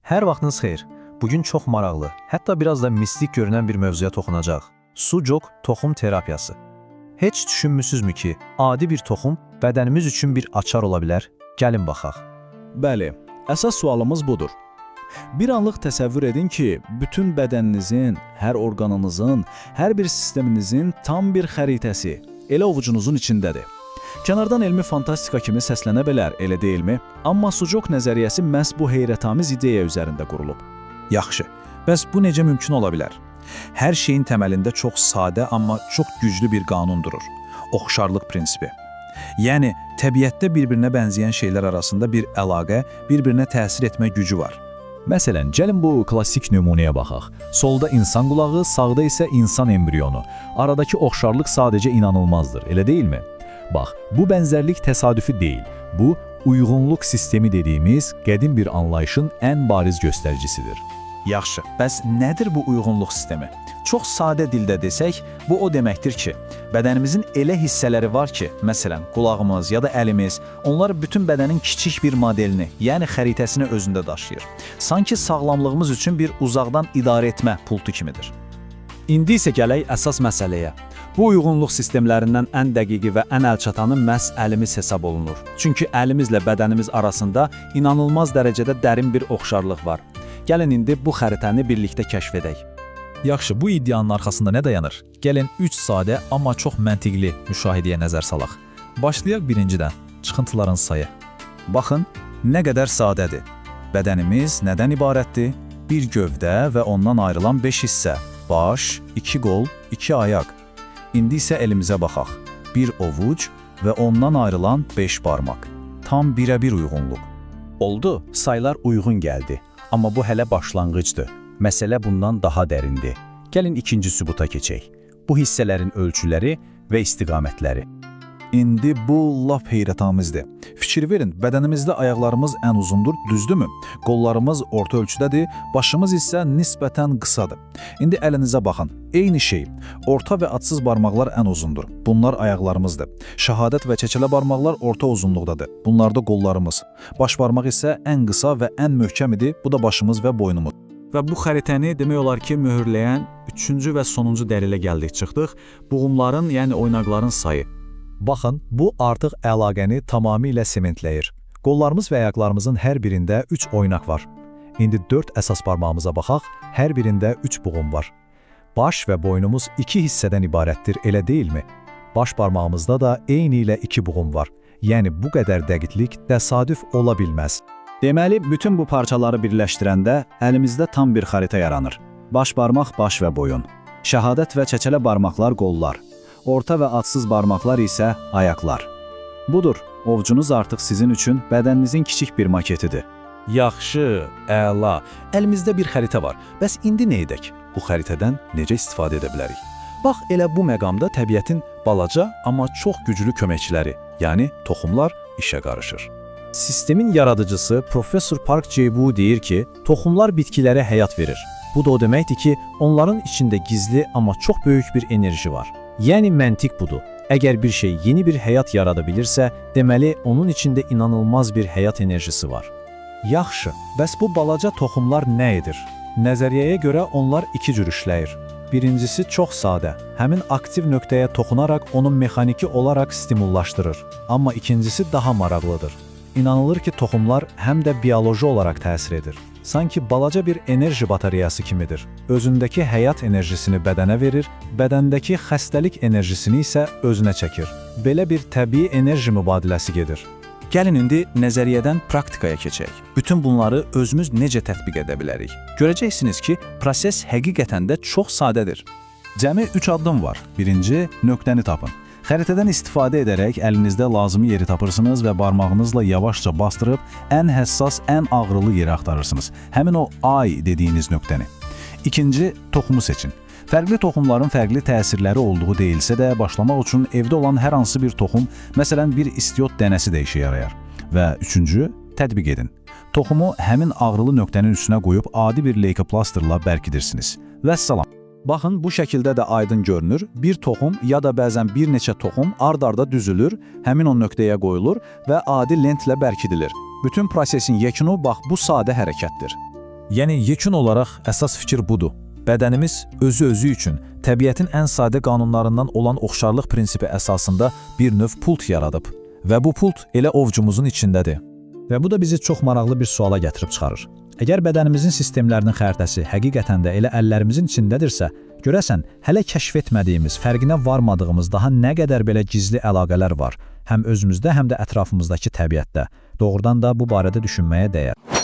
Hər vaxtınız xeyir. Bugün çox maraqlı, hətta biraz da mistik görünən bir mövzuya toxunacaq. Sucuk toxum terapiyası. Heç düşünmüsünüzmü ki, adi bir toxum bədənimiz üçün bir açar ola bilər? Gəlin baxaq. Bəli, əsas sualımız budur. Bir anlıq təsəvvür edin ki, bütün bədəninizin, hər orqanınızın, hər bir sisteminizin tam bir xəritəsi elə ovucunuzun içindədir. Kənardan elmi fantastika kimi səslənə bilər, elə deyilmi? Amma sucuk nəzəriyyəsi məhz bu heyrətamiz ideya üzərində qurulub. Yaxşı, bəs bu necə mümkün ola bilər? Hər şeyin təməlində çox sadə, amma çox güclü bir qanun durur. Oxşarlıq prinsipi. Yəni, təbiətdə bir-birinə bənzəyən şeylər arasında bir əlaqə, bir-birinə təsir etmə gücü var. Məsələn, gəlin bu klassik nümunəyə baxaq. Solda insan qulağı, sağda isə insan embriyonu. Aradakı oxşarlıq sadəcə inanılmazdır, elə deyilmi? Bax, bu bənzərlik təsadüfi deyil. Bu, uyğunluq sistemi dediyimiz qədim bir anlayışın ən bariz göstəricisidir. Yaxşı, bəs nədir bu uyğunluq sistemi? Çox sadə dildə desək, bu o deməkdir ki, bədənimizin elə hissələri var ki, məsələn, qulağımız ya da əlimiz, onlar bütün bədənin kiçik bir modelini, yəni xəritəsini özündə daşıyır. Sanki sağlamlığımız üçün bir uzaqdan idarə etmə pultu kimidir. İndi isə gələk əsas məsələyə. Bu uyğunluq sistemlərindən ən dəqiqi və ən əlçatanı məhz əlimiz hesab olunur. Çünki əlimizlə bədənimiz arasında inanılmaz dərəcədə dərin bir oxşarlıq var. Gəlin indi bu xəritəni birlikdə kəşf edək. Yaxşı, bu iddianın arxasında nə dayanır? Gəlin 3 sadə, amma çox məntiqli müşahidəyə nəzər salaq. Başlayaq birincidən, çıxıntıların sayı. Baxın, nə qədər sadədir. Bədənimiz nədən ibarətdir? Bir gövdə və ondan ayrılan 5 hissə. Baş, 2 qol, 2 ayaq. İndi isə əlimizə baxaq. Bir ovuc və ondan ayrılan 5 barmaq. Tam birə-bir uyğunluq. Oldu, saylar uyğun gəldi. Amma bu hələ başlanğıcdır. Məsələ bundan daha dərindir. Gəlin ikinci sübuta keçək. Bu hissələrin ölçüləri və istiqamətləri. İndi bu lap heyrətamizdir. Fikir verin, bədənimizdə ayaqlarımız ən uzundur, düzdürmü? Qollarımız orta ölçüdədir, başımız isə nisbətən qısadır. İndi əlinizə baxın, eyni şey. Orta və atsız barmaqlar ən uzundur. Bunlar ayaqlarımızdır. Şəhadət və çəkələ barmaqlar orta uzunluqdadır. Bunlar da qollarımız. Baş barmaq isə ən qısa və ən möhkəm idi, bu da başımız və boynumuz. Və bu xəritəni demək olar ki, möhürləyən üçüncü və sonuncu dəlilə gəldik çıxdıq. Buğumların, yəni oynaqların sayı. Baxın, bu artıq əlaqəni tamamilə sementləyir. Qollarımız və ayaqlarımızın hər birində 3 oynaq var. İndi 4 əsas barmağımıza baxaq, hər birində 3 buğum var. Baş və boynumuz 2 hissədən ibarətdir, elə deyilmi? Baş barmağımızda da eyni ilə 2 buğum var. Yəni bu qədər dəqiqlik təsadüf ola bilməz. Deməli, bütün bu parçaları birləşdirəndə əlimizdə tam bir xəritə yaranır. Baş barmaq, baş və boyun. Şəhadət və çəkələ barmaqlar, qollar. Orta və atsız barmaqlar isə ayaqlar. Budur, ovcunuz artıq sizin üçün bədəninizin kiçik bir maketidir. Yaxşı, əla. Əlimizdə bir xəritə var. Bəs indi nə edək? Bu xəritədən necə istifadə edə bilərik? Bax, elə bu məqamda təbiətin balaca, amma çox güclü köməkçiləri, yəni toxumlar işə qarışır. Sistemin yaradıcısı Professor Park Jae-woo deyir ki, toxumlar bitkilərə həyat verir. Bu da o deməkdir ki, onların içində gizli, amma çox böyük bir enerji var. Yəni məntiq budur. Əgər bir şey yeni bir həyat yarada bilirsə, deməli onun içində inanılmaz bir həyat enerjisi var. Yaxşı, bəs bu balaca toxumlar nə edir? Nəzəriyyəyə görə onlar 2 cür işləyir. Birincisi çox sadə, həmin aktiv nöqtəyə toxunaraq onu mexaniki olaraq stimullaşdırır. Amma ikincisi daha maraqlıdır. İnanılır ki, toxumlar həm də bioloji olaraq təsir edir. Sanki balaca bir enerji batareyası kimidir. Özündəki həyat enerjisini bədənə verir, bədəndəki xəstəlik enerjisini isə özünə çəkir. Belə bir təbii enerji mübadiləsi gedir. Gəlin indi nəzəriyyədən praktikaya keçək. Bütün bunları özümüz necə tətbiq edə bilərik? Görəcəksiniz ki, proses həqiqətən də çox sadədir. Cəmi 3 addım var. Birinci, nöqtəni tapın. Xəritədən istifadə edərək əlinizdə lazımi yeri tapırsınız və barmağınızla yavaşca bastırıb ən həssas, ən ağrılı yeri axtarırsınız. Həmin o ay dediyiniz nöqtəni. İkinci, toxumu seçin. Fərqli toxumların fərqli təsirləri olduğu deyilsə də, başlamaq üçün evdə olan hər hansı bir toxum, məsələn bir istiot dənəsi də işə yarayar. Və üçüncü, tətbiq edin. Toxumu həmin ağrılı nöqtənin üstünə qoyub adi bir leykoplastrla bərkidirsiniz. Vəssalam. Baxın, bu şəkildə də aydın görünür. Bir toxum ya da bəzən bir neçə toxum ard-arda düzülür, həmin o nöqtəyə qoyulur və adi lentlə bərkidilir. Bütün prosesin yekunu bax bu sadə hərəkətdir. Yəni yekun olaraq əsas fikir budur. Bədənimiz özü üçün təbiətin ən sadə qanunlarından olan oxşarlıq prinsipi əsasında bir növ pult yaradıb və bu pult elə ovcumuzun içindədir. Və bu da bizi çox maraqlı bir suala gətirib çıxarır. Əgər bədənimizin sistemlərinin xəritəsi həqiqətən də elə əllərimizin içindədirsə, görəsən, hələ kəşf etmədiyimiz, fərqinə varmadığımız daha nə qədər belə gizli əlaqələr var, həm özümüzdə, həm də ətrafımızdakı təbiətdə. Doğrudan da bu barədə düşünməyə dəyər.